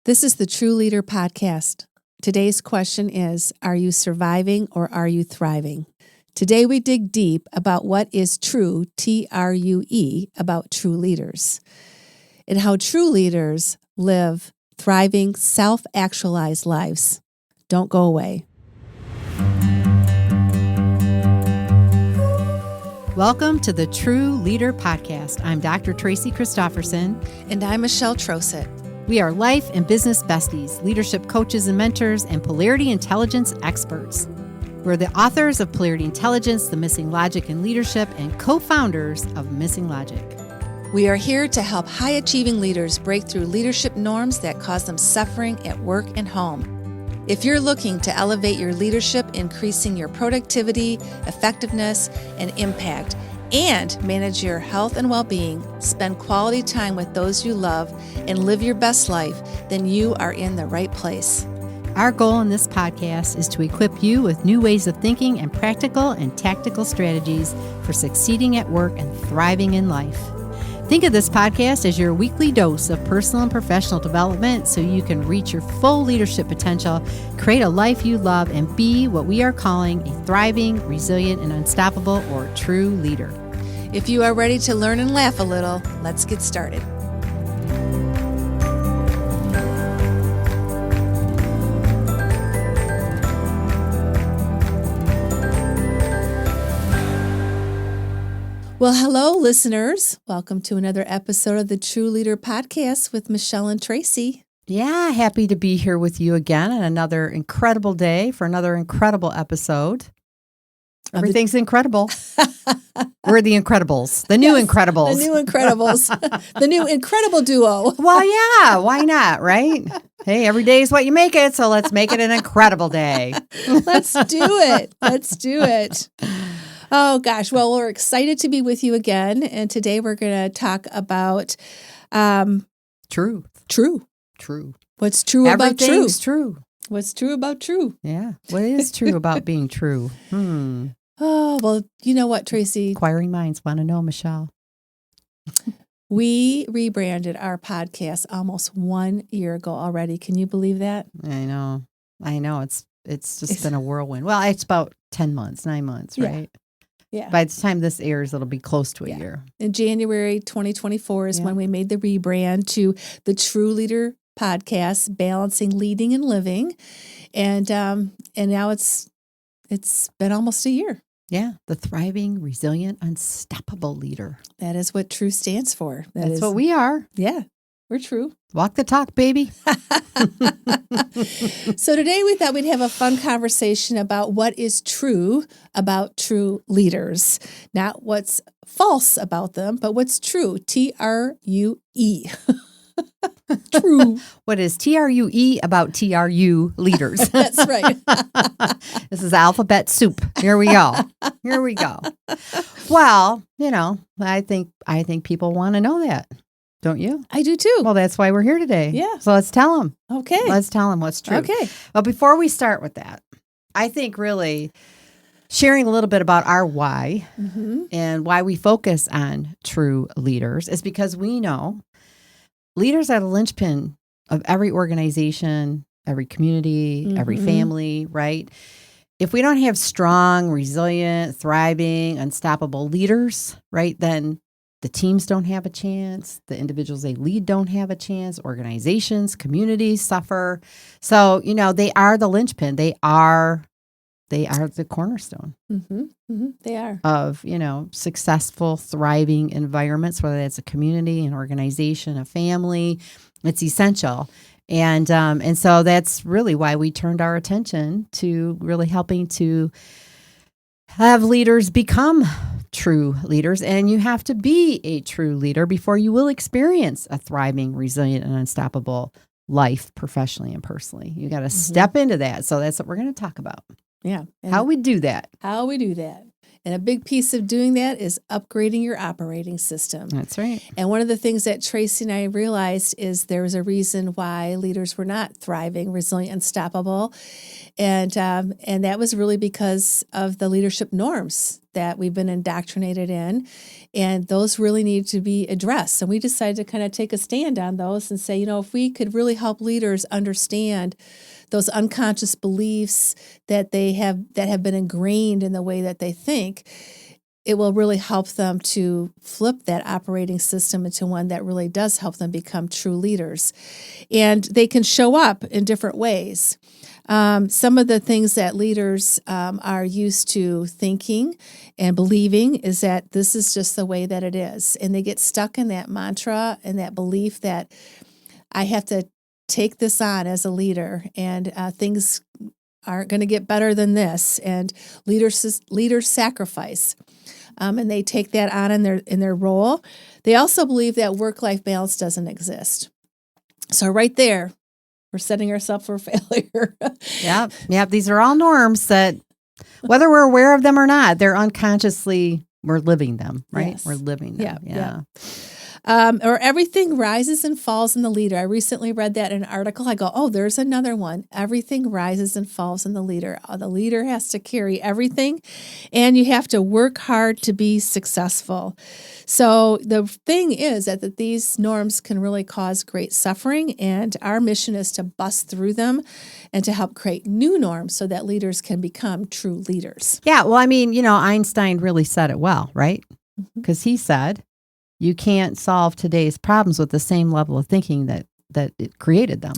This is the TRU Leader Podcast. Today's question is, are you surviving or are you thriving? Today we dig deep about what is true, TRUE, about true leaders, and how true leaders live thriving, self-actualized lives. Don't go away. Welcome to the TRU Leader Podcast. I'm Dr. Tracy Christofferson. And I'm Michelle Trosit. We are life and business besties, leadership coaches and mentors, and polarity intelligence experts. We're the authors of Polarity Intelligence, The Missing Logic in Leadership, and co-founders of Missing Logic. We are here to help high-achieving leaders break through leadership norms that cause them suffering at work and home. If you're looking to elevate your leadership, increasing your productivity, effectiveness, and impact, and manage your health and well-being, spend quality time with those you love, and live your best life, then you are in the right place. Our goal in this podcast is to equip you with new ways of thinking and practical and tactical strategies for succeeding at work and thriving in life. Think of this podcast as your weekly dose of personal and professional development so you can reach your full leadership potential, create a life you love, and be what we are calling a thriving, resilient, and unstoppable or true leader. If you are ready to learn and laugh a little, let's get started. Well, hello, listeners. Welcome to another episode of the TRU Leader Podcast with Michelle and Tracy. Yeah, happy to be here with you again on another incredible day for another incredible episode. Everything's incredible. We're the Incredibles, the new Incredibles. The new Incredibles, the new incredible duo. Well, yeah, why not, right? Hey, every day is what you make it, so let's make it an incredible day. Let's do it. Let's do it. Oh, gosh. Well, we're excited to be with you again. And today we're going to talk about True. What's true about true? Everything's true. What's true about true? Yeah. What is true about being true? Oh, well, you know what, Tracy? Inquiring minds want to know, Michelle. We rebranded our podcast almost 1 year ago already. Can you believe that? I know. It's just been a whirlwind. Well, it's about 9 months, right? Yeah. By the time this airs, it'll be close to a year. In January 2024 is when we made the rebrand to the TRU Leader Podcast, Balancing Leading and Living. And now it's been almost a year. Yeah. The thriving, resilient, unstoppable leader. That is what TRU stands for. That's what we are. Yeah. We're true. Walk the talk, baby. So today we thought we'd have a fun conversation about what is true about true leaders. Not what's false about them, but what's true. TRUE. True. What is TRUE about TRU leaders? That's right. This is alphabet soup. Here we go. Well, I think people want to know that. Don't you? I do too. Well, that's why we're here today. Yeah. So let's tell them. Okay. Let's tell them what's true. Okay. But before we start with that, I think really sharing a little bit about our why and why we focus on true leaders is because we know leaders are the linchpin of every organization, every community, every family, right? If we don't have strong, resilient, thriving, unstoppable leaders, right, then the teams don't have a chance. The individuals they lead don't have a chance. Organizations, communities suffer. So, they are the linchpin. They are the cornerstone They are of, successful, thriving environments, whether that's a community, an organization, a family. It's essential. And so that's really why we turned our attention to really helping to have leaders become true leaders. And you have to be a true leader before you will experience a thriving, resilient, and unstoppable life professionally and personally. You got to step into that. So that's what we're going to talk about. Yeah. How we do that. And a big piece of doing that is upgrading your operating system. That's right. And one of the things that Tracy and I realized is there was a reason why leaders were not thriving, resilient, unstoppable. And that was really because of the leadership norms that we've been indoctrinated in, and those really need to be addressed. And we decided to kind of take a stand on those and say, if we could really help leaders understand those unconscious beliefs that have been ingrained in the way that they think, it will really help them to flip that operating system into one that really does help them become true leaders. And they can show up in different ways. Some of the things that leaders are used to thinking and believing is that this is just the way that it is. And they get stuck in that mantra and that belief that I have to take this on as a leader, and things aren't going to get better than this. And leaders sacrifice. And they take that on in their role. They also believe that work-life balance doesn't exist. So right there, we're setting ourselves for failure. Yeah. These are all norms that, whether we're aware of them or not, they're unconsciously, we're living them, right? Yes. We're living them. Yeah. Or everything rises and falls in the leader. I recently read that in an article. I go, oh, there's another one. Everything rises and falls in the leader. The leader has to carry everything, and you have to work hard to be successful. So the thing is that these norms can really cause great suffering, and our mission is to bust through them and to help create new norms so that leaders can become true leaders. Yeah. Well, I mean, Einstein really said it well, right? Because he said, you can't solve today's problems with the same level of thinking that it created them.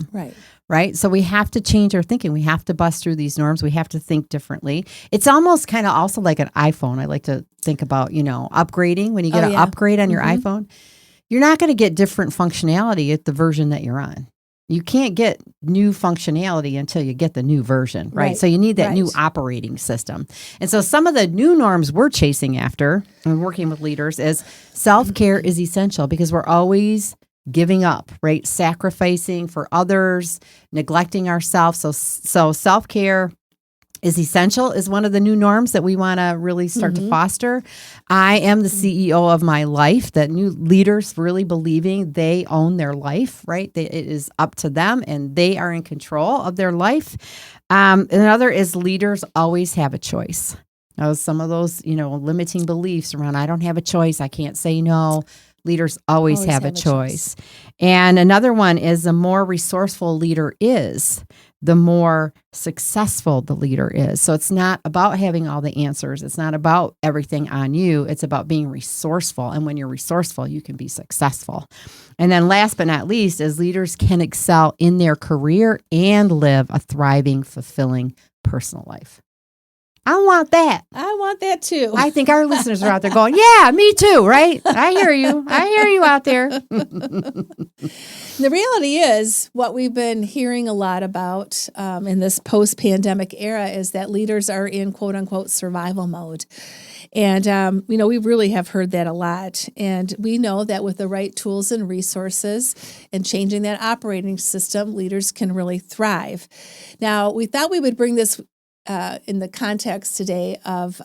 Right. So we have to change our thinking. We have to bust through these norms. We have to think differently. It's almost kind of also like an iPhone. I like to think about, upgrading. When you get an upgrade on your iPhone, you're not going to get different functionality at the version that you're on. You can't get new functionality until you get the new version, right? So you need that new operating system. And so some of the new norms we're chasing after and working with leaders is self-care is essential, because we're always giving up, right? Sacrificing for others, neglecting ourselves. So self-care is essential is one of the new norms that we want to really start to foster. I am the CEO of my life, that new leaders really believing they own their life, right? It is up to them and they are in control of their life. Another is leaders always have a choice. Now, some of those, limiting beliefs around, I don't have a choice, I can't say no. Leaders always have a choice. And another one is, the more resourceful leader is, the more successful the leader is. So it's not about having all the answers. It's not about everything on you. It's about being resourceful. And when you're resourceful, you can be successful. And then last but not least is, leaders can excel in their career and live a thriving, fulfilling personal life. I want that. I want that too. I think our listeners are out there going, yeah, me too, right? I hear you. I hear you out there. The reality is, what we've been hearing a lot about in this post-pandemic era is that leaders are in quote unquote survival mode. And, we really have heard that a lot. And we know that with the right tools and resources and changing that operating system, leaders can really thrive. Now, we thought we would bring this in the context today of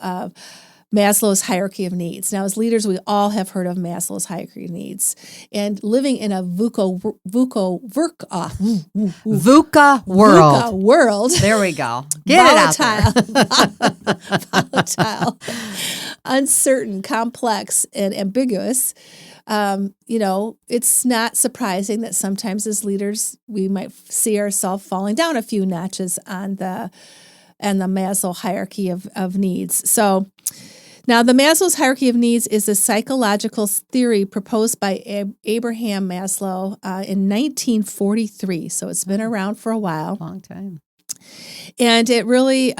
Maslow's hierarchy of needs. Now, as leaders, we all have heard of Maslow's hierarchy of needs, and living in a VUCA world. There we go. Get volatile, uncertain, complex, and ambiguous. It's not surprising that sometimes as leaders we might see ourselves falling down a few notches on the Maslow hierarchy of needs. So now the Maslow's hierarchy of needs is a psychological theory proposed by Abraham Maslow in 1943. So it's been around for a while. Long time. And it really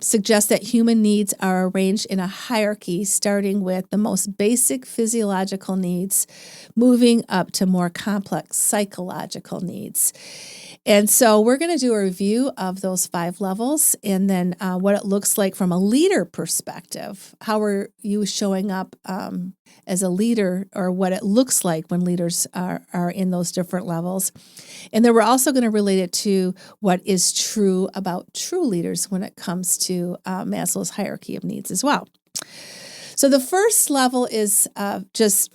suggests that human needs are arranged in a hierarchy, starting with the most basic physiological needs, moving up to more complex psychological needs. And so we're going to do a review of those 5 levels, and then what it looks like from a leader perspective. How are you showing up as a leader, or what it looks like when leaders are in those different levels. And then we're also going to relate it to what is true about true leaders when it comes to Maslow's hierarchy of needs as well. So the first level is just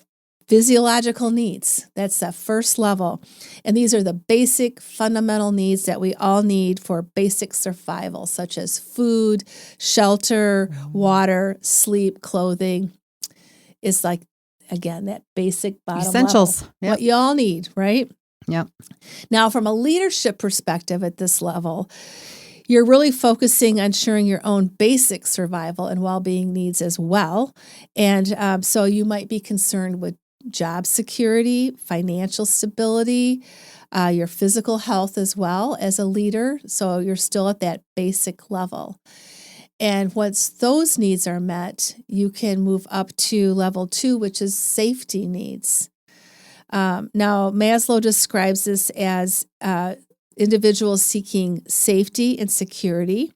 Physiological needs, that's the first level. And these are the basic fundamental needs that we all need for basic survival, such as food, shelter, water, sleep, clothing. It's like, again, that basic bottom essentials. level. Yep. What you all need, right? Yep. Now, from a leadership perspective at this level, you're really focusing on ensuring your own basic survival and well-being needs as well. And so you might be concerned with job security, financial stability, your physical health as well as a leader. So you're still at that basic level. And once those needs are met, you can move up to level 2, which is safety needs. Now, Maslow describes this as individuals seeking safety and security.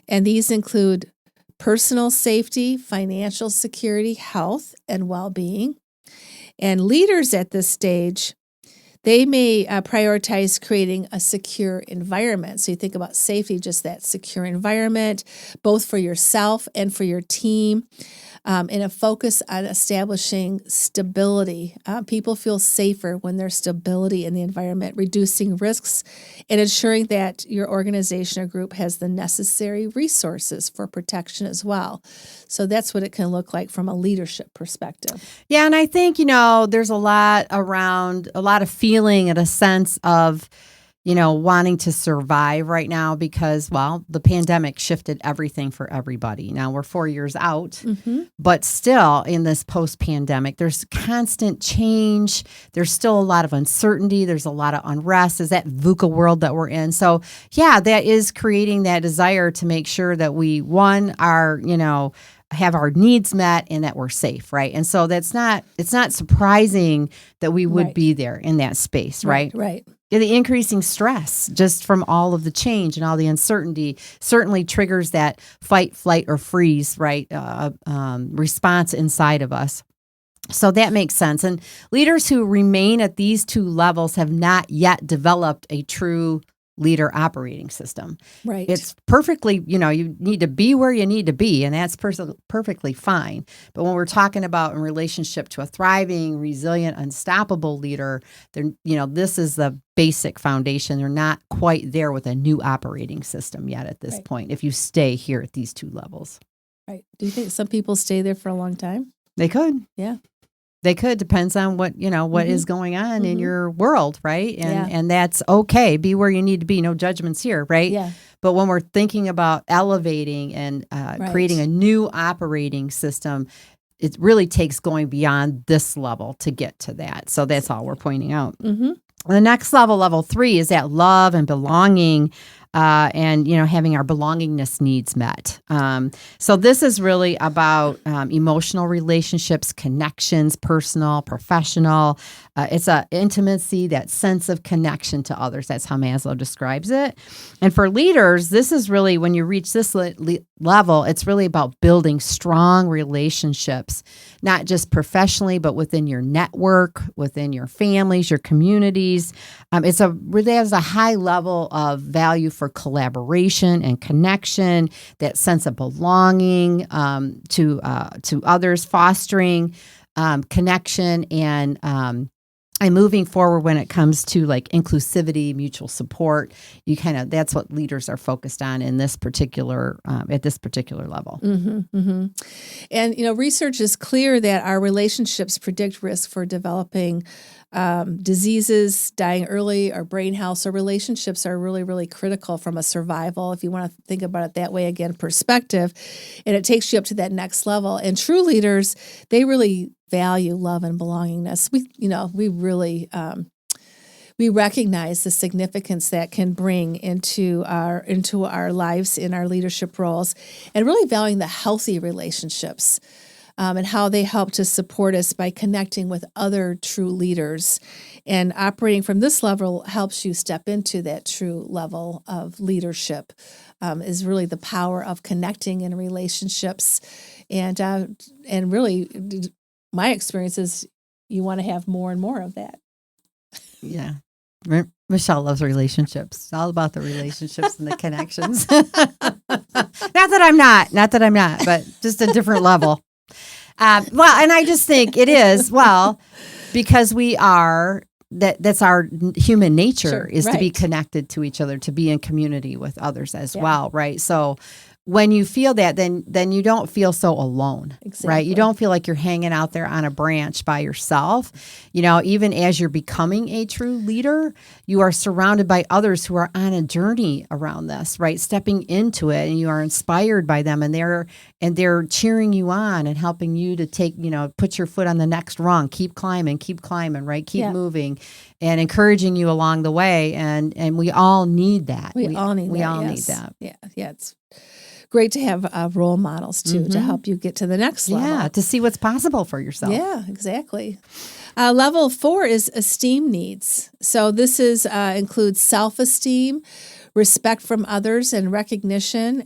And these include personal safety, financial security, health, and well-being. And leaders at this stage, they may prioritize creating a secure environment. So you think about safety, just that secure environment, both for yourself and for your team, and a focus on establishing stability. People feel safer when there's stability in the environment, reducing risks and ensuring that your organization or group has the necessary resources for protection as well. So that's what it can look like from a leadership perspective. Yeah, and I think, there's a lot of feeling and a sense of, wanting to survive right now because, the pandemic shifted everything for everybody. Now we're 4 years out, but still in this post-pandemic, there's constant change. There's still a lot of uncertainty. There's a lot of unrest. Is that VUCA world that we're in? So yeah, that is creating that desire to make sure that we, have our needs met and that we're safe, right? And so it's not surprising that we would be there in that space, right? Right. The increasing stress just from all of the change and all the uncertainty certainly triggers that fight, flight, or freeze, right? Response inside of us. So that makes sense. And leaders who remain at these 2 levels have not yet developed a true leader operating system. Right. It's perfectly, you need to be where you need to be, and that's perfectly fine. But when we're talking about in relationship to a thriving, resilient, unstoppable leader, this is the basic foundation. They're not quite there with a new operating system yet at this point, if you stay here at these 2 levels. Right. Do you think some people stay there for a long time? They could. Yeah. They could, depends on what is going on in your world, right? And that's okay. Be where you need to be. No judgments here, right? Yeah. But when we're thinking about elevating and creating a new operating system, it really takes going beyond this level to get to that. So that's all we're pointing out. Mm-hmm. The next level, level 3, is that love and belonging. And having our belongingness needs met. So this is really about emotional relationships, connections, personal, professional. It's a intimacy, that sense of connection to others. That's how Maslow describes it. And for leaders, this is really, when you reach this level, it's really about building strong relationships, not just professionally, but within your network, within your families, your communities. It really has a high level of value for collaboration and connection, that sense of belonging to others, fostering connection and moving forward when it comes to like inclusivity, mutual support. That's what leaders are focused on in this particular at this particular level. Mm-hmm, mm-hmm. And research is clear that our relationships predict risk for developing diseases, dying early, or brain health. So relationships are really, really critical from a survival, if you want to think about it that way, again, perspective. And it takes you up to that next level. And true leaders, they really value love and belongingness. We really we recognize the significance that can bring into our lives in our leadership roles, and really valuing the healthy relationships. And how they help to support us by connecting with other true leaders. And operating from this level helps you step into that true level of leadership, is really the power of connecting in relationships. And really, my experience is you want to have more and more of that. Yeah. Michelle loves relationships. It's all about the relationships and the connections. Not that I'm not, but just a different level. Well, and I just think it is, because we are, that's our human nature is to be connected to each other, to be in community with others as well, right? So when you feel that, then you don't feel so alone, right? You don't feel like you're hanging out there on a branch by yourself. Even as you're becoming a true leader, you are surrounded by others who are on a journey around this, right? Stepping into it, and you are inspired by them, and they're cheering you on and helping you to take, put your foot on the next rung, keep climbing, right? Keep moving, and encouraging you along the way. And we all need that. We all need that. Yeah. It's great to have role models too, to help you get to the next level. Yeah, to see what's possible for yourself. Yeah, exactly. Level 4 is esteem needs. So this includes self-esteem, respect from others, and recognition.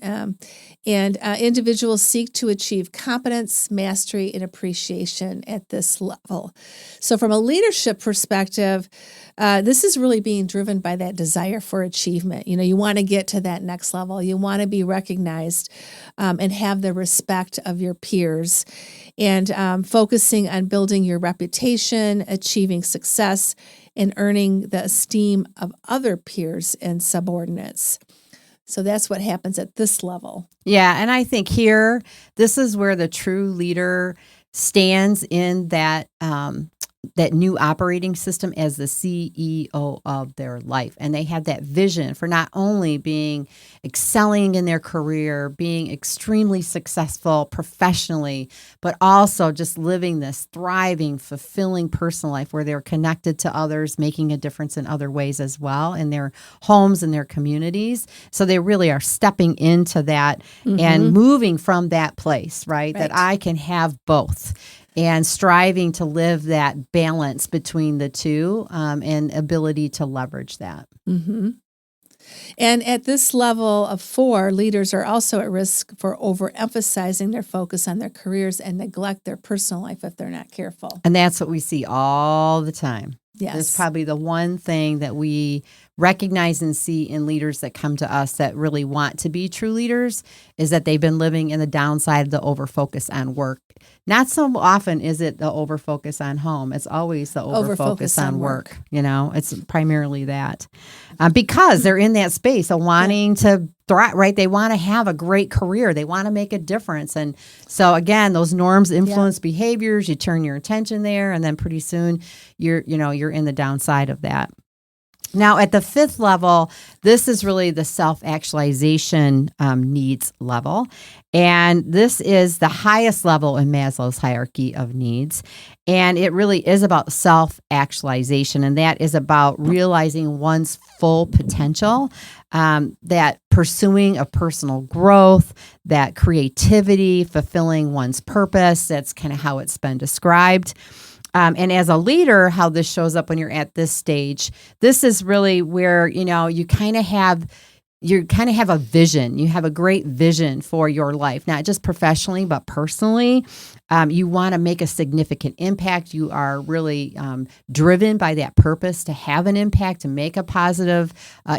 And individuals seek to achieve competence, mastery, and appreciation at this level. So from a leadership perspective, this is really being driven by that desire for achievement. You want to get to that next level. You want to be recognized and have the respect of your peers, and focusing on building your reputation, achieving success, and earning the esteem of other peers and subordinates. So that's what happens at this level. Yeah, and I think here, this is where the true leader stands in that new operating system as the CEO of their life. And they have that vision for not only excelling in their career, being extremely successful professionally, but also just living this thriving, fulfilling personal life where they're connected to others, making a difference in other ways as well in their homes and their communities. So they really are stepping into that and moving from that place, right? That I can have both. And striving to live that balance between the two, and ability to leverage that. Mm-hmm. And at this level of 4, leaders are also at risk for overemphasizing their focus on their careers and neglect their personal life if they're not careful. And that's what we see all the time. Yes. It's probably the one thing that we recognize and see in leaders that come to us that really want to be true leaders is that they've been living in the downside of the overfocus on work. Not so often is it the overfocus on home. It's always the overfocus on work. It's primarily that. Because they're in that space of wanting to thrive, right? They want to have a great career. They want to make a difference. And so again, those norms influence behaviors. You turn your attention there, and then pretty soon you're in the downside of that. Now, at the 5th level, this is really the self-actualization needs level. And this is the highest level in Maslow's hierarchy of needs. And it really is about self-actualization. And that is about realizing one's full potential, that pursuing of personal growth, that creativity, fulfilling one's purpose. That's kind of how it's been described. And as a leader, how this shows up when you're at this stage, this is really where, you kind of have a vision. You have a great vision for your life, not just professionally, but personally. You want to make a significant impact. You are really driven by that purpose to have an impact, to make a positive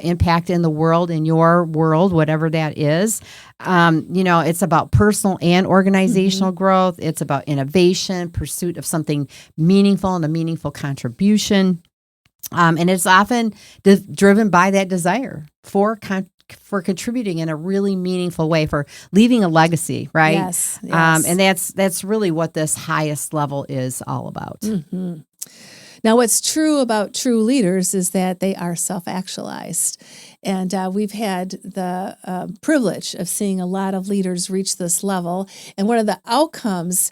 impact in the world, in your world, whatever that is. It's about personal and organizational growth. It's about innovation, pursuit of something meaningful and a meaningful contribution. And it's often driven by that desire for contributing in a really meaningful way, for leaving a legacy, right? Yes. And that's really what this highest level is all about. Mm-hmm. Now, what's true about true leaders is that they are self-actualized. And we've had the privilege of seeing a lot of leaders reach this level. And one of the outcomes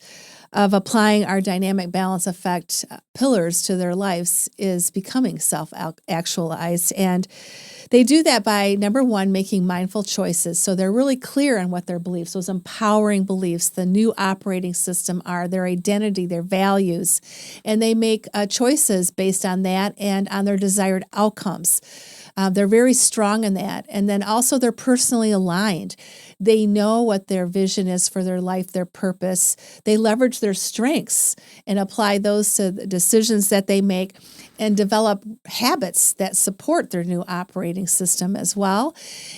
of applying our dynamic balance effect pillars to their lives is becoming self-actualized. And they do that by, number 1, making mindful choices. So they're really clear on what their beliefs, those empowering beliefs, the new operating system are, their identity, their values. And they make choices based on that and on their desired outcomes. They're very strong in that. And then also they're personally aligned. They know what their vision is for their life, their purpose. They leverage their strengths and apply those to the decisions that they make and develop habits that support their new operating system as well.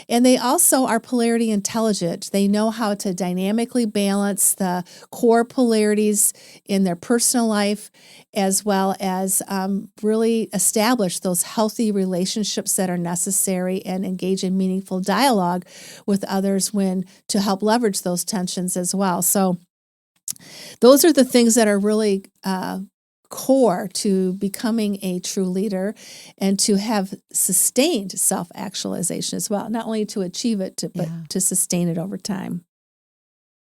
And they also are polarity intelligent. They know how to dynamically balance the core polarities in their personal life, as well as really establish those healthy relationships that are necessary and engage in meaningful dialogue with others to help leverage those tensions as well. So those are the things that are really core to becoming a true leader and to have sustained self-actualization as well, not only to achieve it, but to sustain it over time.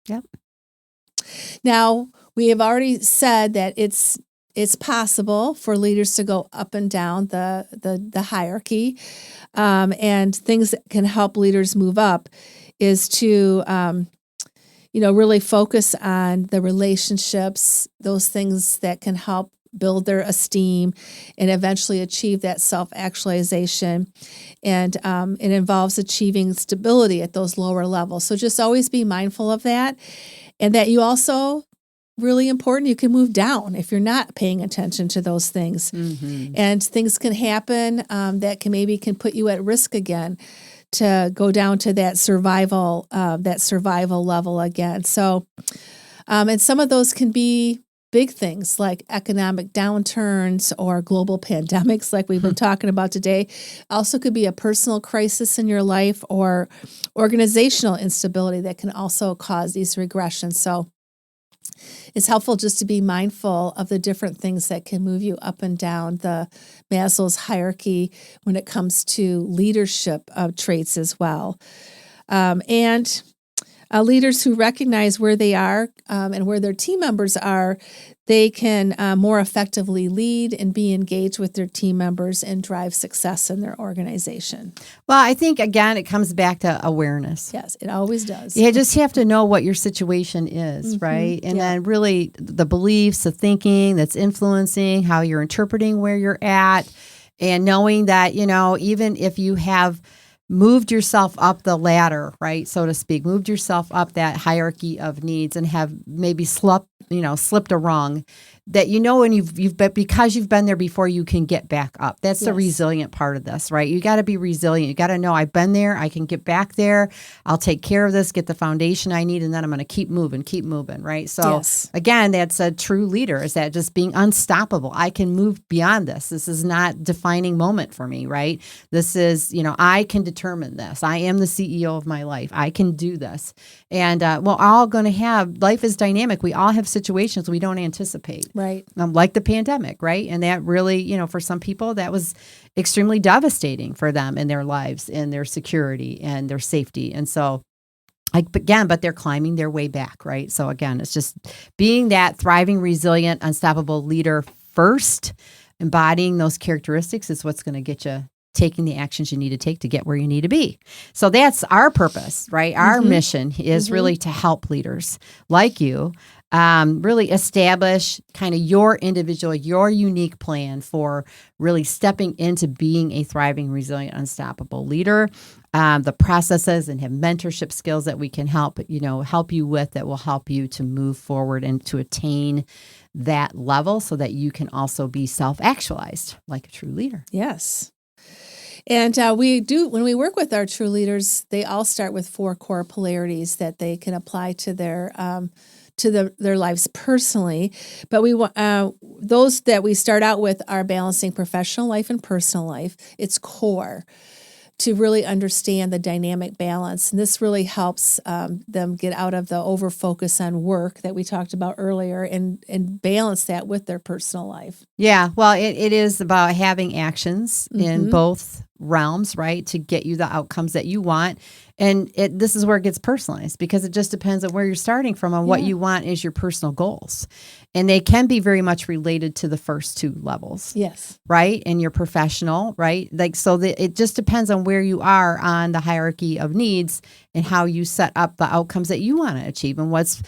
Yep. Now, we have already said that it's possible for leaders to go up and down the hierarchy, and things that can help leaders move up is to really focus on the relationships, those things that can help build their esteem and eventually achieve that self-actualization. And it involves achieving stability at those lower levels. So just always be mindful of that. And that you also, really important, you can move down if you're not paying attention to those things. Mm-hmm. And things can happen that can put you at risk again, to go down to that survival level again. So, and some of those can be big things like economic downturns or global pandemics like we've been talking about today. Also could be a personal crisis in your life or organizational instability that can also cause these regressions. So it's helpful just to be mindful of the different things that can move you up and down the Maslow's hierarchy when it comes to leadership traits as well. And leaders who recognize where they are and where their team members are, they can more effectively lead and be engaged with their team members and drive success in their organization. Well, I think, again, it comes back to awareness. Yes, it always does. You just have to know what your situation is, right? And then really the beliefs, the thinking that's influencing how you're interpreting where you're at, and knowing that, even if you have moved yourself up the ladder, right, so to speak, moved yourself up that hierarchy of needs and have maybe slipped a rung, that when you've been, because you've been there before, you can get back up. That's the resilient part of this, right? You got to be resilient. You got to know, I've been there, I can get back there. I'll take care of this, get the foundation I need, and then I'm going to keep moving, right? So again, that's a true leader, is that just being unstoppable. I can move beyond this. This is not defining moment for me, right? This is, I can determine this. I am the CEO of my life. I can do this. And we're all going to have, life is dynamic. We all have situations we don't anticipate. Right. Like the pandemic, right? And that really, for some people, that was extremely devastating for them in their lives and their security and their safety. And so, but they're climbing their way back, right? So again, it's just being that thriving, resilient, unstoppable leader first, embodying those characteristics is what's going to get you taking the actions you need to take to get where you need to be. So that's our purpose, right? Our mission is really to help leaders like you really establish kind of your individual, your unique plan for really stepping into being a thriving, resilient, unstoppable leader. The processes and have mentorship skills that we can help you with, that will help you to move forward and to attain that level so that you can also be self-actualized like a true leader. Yes. And when we work with our true leaders, they all start with 4 core polarities that they can apply to their lives personally. But those that we start out with are balancing professional life and personal life. It's core to really understand the dynamic balance. And this really helps them get out of the over-focus on work that we talked about earlier and balance that with their personal life. Yeah, well, it is about having actions in both realms, right, to get you the outcomes that you want. And this is where it gets personalized, because it just depends on where you're starting from and what you want is your personal goals. And they can be very much related to the first 2 levels. Yes. Right? And your professional, right? It just depends on where you are on the hierarchy of needs and how you set up the outcomes that you want to achieve and what's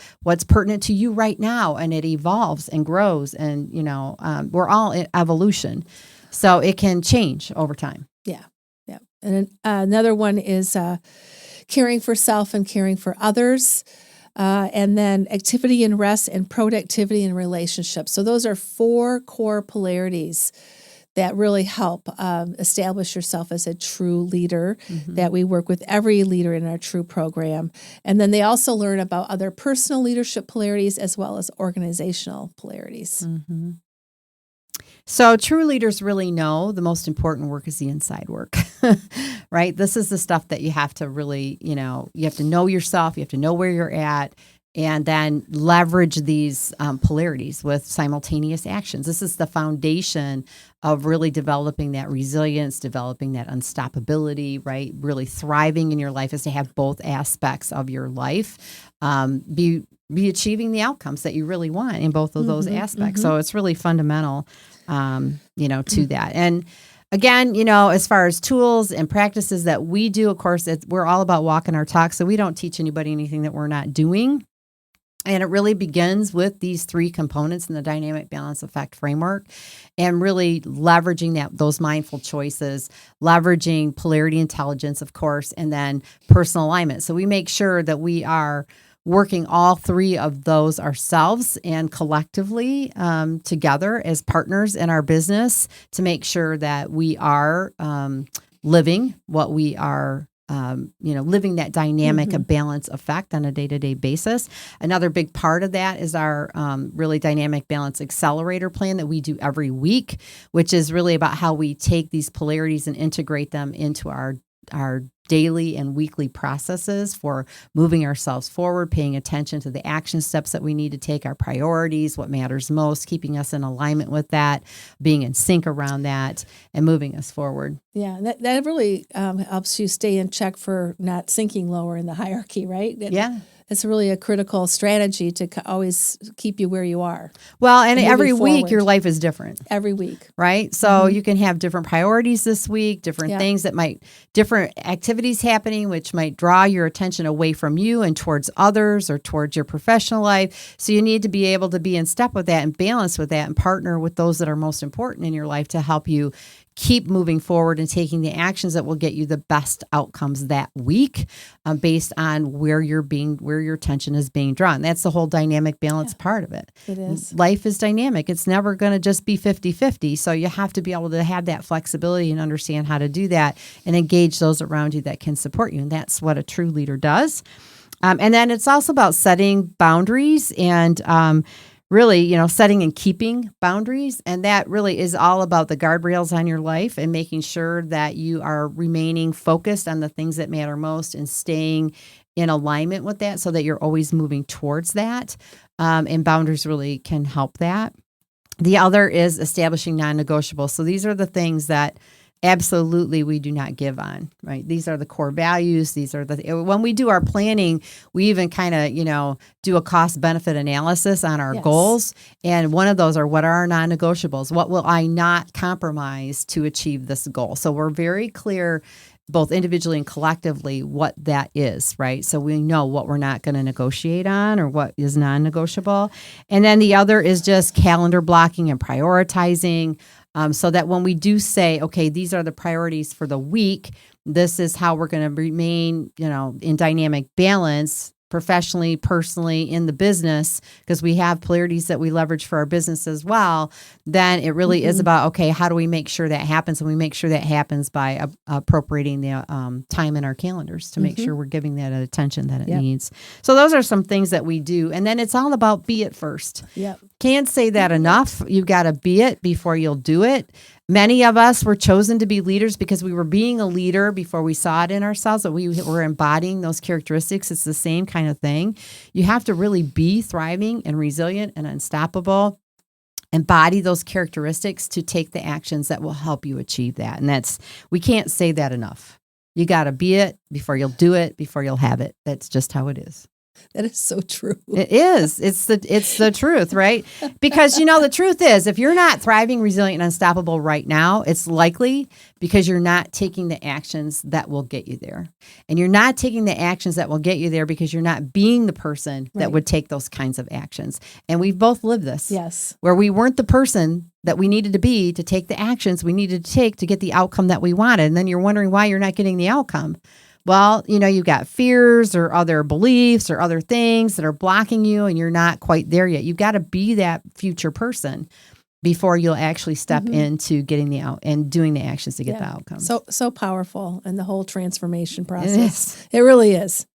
pertinent to you right now. And it evolves and grows, and, we're all in evolution. So it can change over time. Yeah. And another one is caring for self and caring for others. And then activity and rest and productivity and relationships. So those are 4 core polarities that really help establish yourself as a true leader that we work with every leader in our TRU program. And then they also learn about other personal leadership polarities as well as organizational polarities. So true leaders really know the most important work is the inside work, right? This is the stuff that you have to really, you have to know yourself, you have to know where you're at, and then leverage these polarities with simultaneous actions. This is the foundation of really developing that resilience, developing that unstoppability, right? Really thriving in your life is to have both aspects of your life be achieving the outcomes that you really want in both of those aspects. So it's really fundamental, to that. And again, as far as tools and practices that we do, of course, we're all about walking our talk. So we don't teach anybody anything that we're not doing. And it really begins with these 3 components in the dynamic balance effect framework, and really leveraging those mindful choices, leveraging polarity intelligence, of course, and then personal alignment. So we make sure that we are working all 3 of those ourselves and collectively together as partners in our business to make sure that we are living what we are living that dynamic balance effect on a day-to-day basis. Another big part of that is our really dynamic balance accelerator plan that we do every week, which is really about how we take these polarities and integrate them into our daily and weekly processes for moving ourselves forward, paying attention to the action steps that we need to take, our priorities, what matters most, keeping us in alignment with that, being in sync around that, and moving us forward. Yeah, that really helps you stay in check for not sinking lower in the hierarchy, right? It's really a critical strategy to always keep you where you are. Well, and every week your life is different. Every week. Right? So you can have different priorities this week, different things different activities happening, which might draw your attention away from you and towards others or towards your professional life. So you need to be able to be in step with that and balance with that and partner with those that are most important in your life to help you keep moving forward and taking the actions that will get you the best outcomes that week based on where your attention is being drawn. That's the whole dynamic balance part of it. It is. Life is dynamic. It's never going to just be 50-50. So you have to be able to have that flexibility and understand how to do that and engage those around you that can support you. And that's what a true leader does. And then it's also about setting boundaries and really, setting and keeping boundaries. And that really is all about the guardrails on your life and making sure that you are remaining focused on the things that matter most and staying in alignment with that so that you're always moving towards that. And boundaries really can help that. The other is establishing non-negotiables. So these are the things that absolutely we do not give on, right? These are the core values. When we do our planning, we even kind of, do a cost benefit analysis on our goals. And one of those are, what are our non-negotiables? What will I not compromise to achieve this goal? So we're very clear, both individually and collectively, what that is, right? So we know what we're not going to negotiate on or what is non-negotiable. And then the other is just calendar blocking and prioritizing. So that when we do say, okay, these are the priorities for the week, this is how we're going to remain, in dynamic balance professionally, personally, in the business, because we have polarities that we leverage for our business as well, then it really is about, okay, how do we make sure that happens? And we make sure that happens by appropriating the time in our calendars to make sure we're giving that attention that it needs. So those are some things that we do. And then it's all about be it first. Yep. Can't say that enough. You've got to be it before you'll do it. Many of us were chosen to be leaders because we were being a leader before we saw it in ourselves, that we were embodying those characteristics. It's the same kind of thing. You have to really be thriving and resilient and unstoppable, embody those characteristics to take the actions that will help you achieve that. And we can't say that enough. You got to be it before you'll do it, before you'll have it. That's just how it is. That is so true. It is. It's the truth, right? Because, the truth is, if you're not thriving, resilient, and unstoppable right now, it's likely because you're not taking the actions that will get you there. And you're not taking the actions that will get you there because you're not being the person that would take those kinds of actions. And we've both lived this. Yes. Where we weren't the person that we needed to be to take the actions we needed to take to get the outcome that we wanted. And then you're wondering why you're not getting the outcome. Well, you've got fears or other beliefs or other things that are blocking you and you're not quite there yet. You've got to be that future person before you'll actually step into getting the out and doing the actions to get the outcome. So powerful in the whole transformation process. It really is.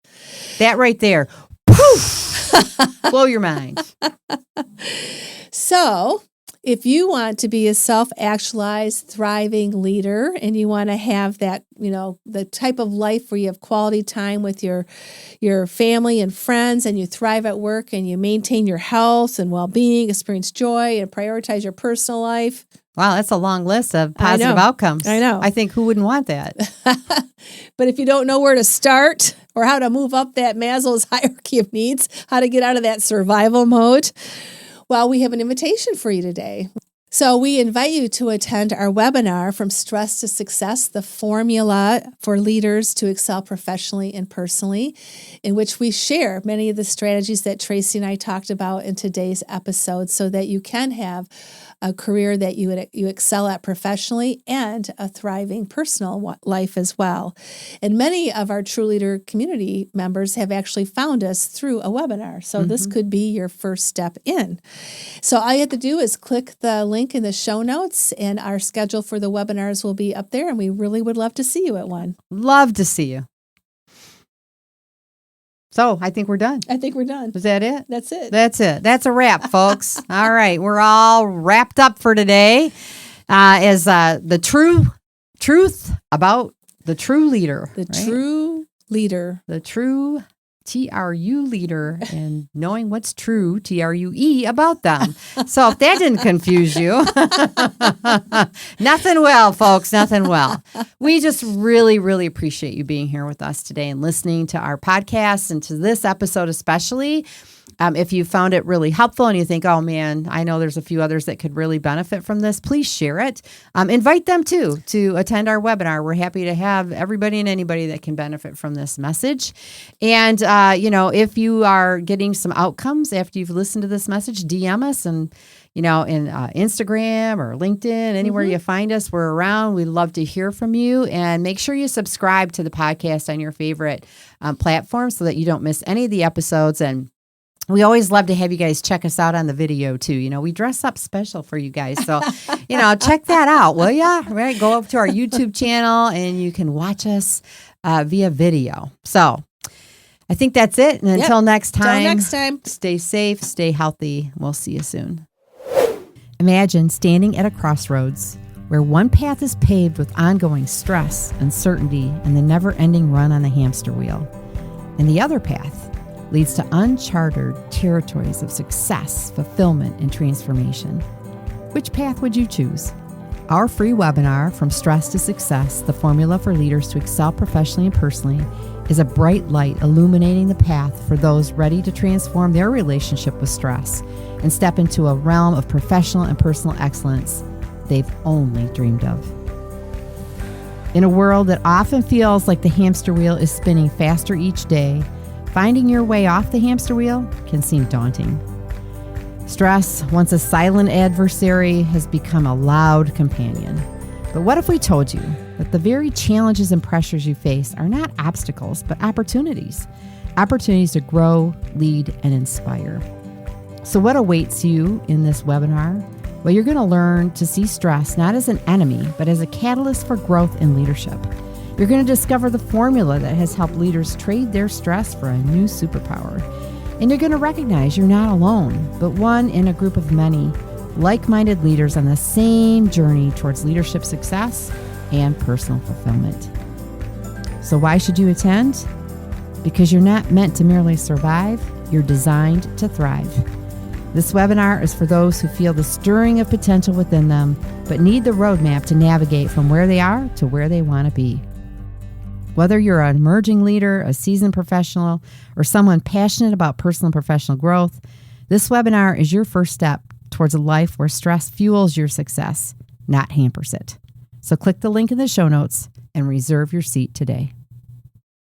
That right there. Poof! Blow your mind. So, if you want to be a self-actualized, thriving leader and you want to have that, the type of life where you have quality time with your family and friends and you thrive at work and you maintain your health and well-being, experience joy and prioritize your personal life. Wow, that's a long list of positive outcomes. I know. I think who wouldn't want that? But if you don't know where to start or how to move up that Maslow's hierarchy of needs, how to get out of that survival mode, well, we have an invitation for you today. So we invite you to attend our webinar, From Stress to Success, the Formula for Leaders to Excel Professionally and Personally, in which we share many of the strategies that Tracy and I talked about in today's episode so that you can have a career that you excel at professionally and a thriving personal life as well. And many of our TRU Leader community members have actually found us through a webinar. So this could be your first step in. So all you have to do is click the link in the show notes and our schedule for the webinars will be up there and we really would love to see you at one. Love to see you. So I think we're done. Is that it? That's it. That's a wrap, folks. All right. We're all wrapped up for today as the truth about the true leader. True leader. The true TRU leader and knowing what's true, TRUE, about them. So if that didn't confuse you, nothing well, folks, nothing well. We just really, really appreciate you being here with us today and listening to our podcast and to this episode especially. If you found it really helpful and you think, oh man, I know there's a few others that could really benefit from this, please share it. Invite them too to attend our webinar. We're happy to have everybody and anybody that can benefit from this message. And, if you are getting some outcomes after you've listened to this message, DM us and, in Instagram or LinkedIn, anywhere you find us, we're around. We'd love to hear from you and make sure you subscribe to the podcast on your favorite platform so that you don't miss any of the episodes. And we always love to have you guys check us out on the video too. We dress up special for you guys. So, check that out, will ya? Right? Go over to our YouTube channel and you can watch us via video. So I think that's it. And until next time, stay safe, stay healthy. We'll see you soon. Imagine standing at a crossroads where one path is paved with ongoing stress, uncertainty, and the never-ending run on the hamster wheel. And the other path leads to uncharted territories of success, fulfillment, and transformation. Which path would you choose? Our free webinar, From Stress to Success, the Formula for Leaders to Excel Professionally and Personally, is a bright light illuminating the path for those ready to transform their relationship with stress and step into a realm of professional and personal excellence they've only dreamed of. In a world that often feels like the hamster wheel is spinning faster each day, finding your way off the hamster wheel can seem daunting. Stress, once a silent adversary, has become a loud companion. But what if we told you that the very challenges and pressures you face are not obstacles, but opportunities? Opportunities to grow, lead, and inspire. So what awaits you in this webinar? Well, you're going to learn to see stress not as an enemy, but as a catalyst for growth and leadership. You're going to discover the formula that has helped leaders trade their stress for a new superpower. And you're going to recognize you're not alone, but one in a group of many like-minded leaders on the same journey towards leadership success and personal fulfillment. So why should you attend? Because you're not meant to merely survive, you're designed to thrive. This webinar is for those who feel the stirring of potential within them, but need the roadmap to navigate from where they are to where they want to be. Whether you're an emerging leader, a seasoned professional, or someone passionate about personal and professional growth, this webinar is your first step towards a life where stress fuels your success, not hampers it. So click the link in the show notes and reserve your seat today.